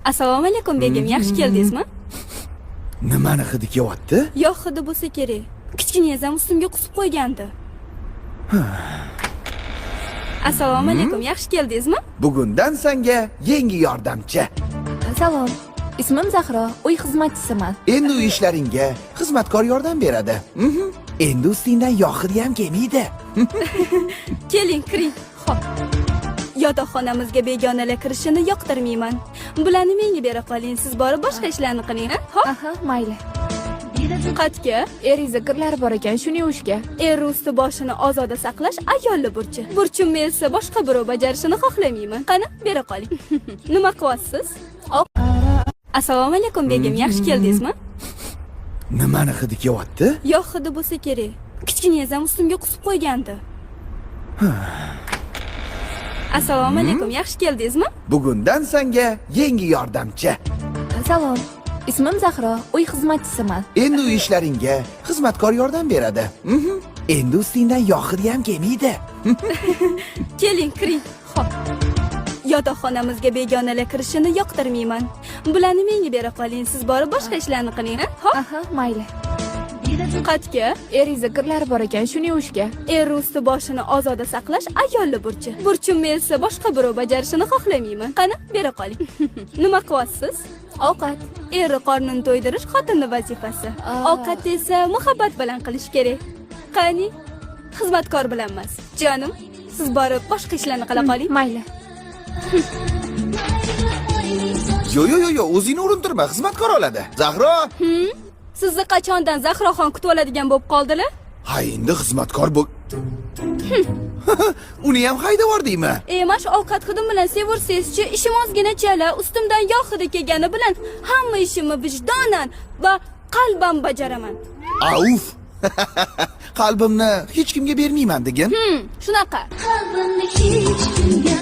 Assalomu alaykum begim, yaxshi keldingizmi? Nimani hidi kelyapti? Yo'q, hidi bo'lsa kerak. Kichkinangiz ham ustimga qusib qo'ygandi. Assalomu alaykum, yaxshi keldingizmi? Bugundan senga yangi yordamchi. Salom. Ismim Zahro, uy xizmatchisiman. Endi uy ishlaringga xizmatkor yordam beradi. Endi ustingdan yog' hidi ham kelmaydi. Keling, kiring. Xo'p. Yotoqxonamizga begonalar kirishini yoqtirmayman. Bularni menga bera qoling, siz borib boshqa ishlarni qiling, ha? Xo'p. Aha, mayli. Qatga? Eriza kirlari bor ekan, shuni yuvishga. Er usti boshini ozoda saqlash ayolli burchi. Burchimni esa boshqa birov bajarishini xohlamayman. Qani, bera qoling. Nima qilyapsiz? Assalomu alaykum begim, yaxshi keldingizmi? Nimani hidi kelyapti? Yo'q, hidi bo'lsa kerak. Kichkinangiz ham ustimga qusib qo'ygandi. Assalomu alaykum, yaxshi keldingizmi? Bugundan senga yangi yordamchi. Salom. Ismim Zahro, uy xizmatchisiman. Endi uy ishlaringga xizmatkor yordam beradi. Endi ustingdan yog' hidi ham kelmaydi. Keling, kiring. Xo'p. Yotoqxonamizga begonalar kirishini yoqtirmayman. Bularni menga bera qoling, siz borib boshqa ishlarni qiling, ha? Xo'p. Aha, mayli. Qatga? Eriza kirlari bor ekan, shuni yuvishga. Er usti boshini ozoda saqlash ayolli burchi. Burchimni esa boshqa birov bajarishini xohlamayman. Qani, bera qoling. Nima qilyapsiz? Ovqat. Eri qornini to'ydirish xotinning vazifasi. Ovqat esa muhabbat bilan qilish kerak. Qani, xizmatkor bilan emas. Jonim, siz borib boshqa ishlarni qila qoling. Mayli. Yo, o'zingni urintirma, xizmatkor oladi. Zahro! Sizni qachondan Zahroxon kutib oladigan bo'lib qoldilar? Ha, endi xizmatkor bo'l. Uni ham haydab yubordingmi? Emash ovqat hidim bilan sevirsangiz-chi, ishim ozgina chala, ustimdan yog' hidi kelgani bilan hamma ishimni vijdonan va qalban bajaraman. Auf! Qalbimni hech kimga bermayman degin. Shunaqa. Qalbimni hech kimga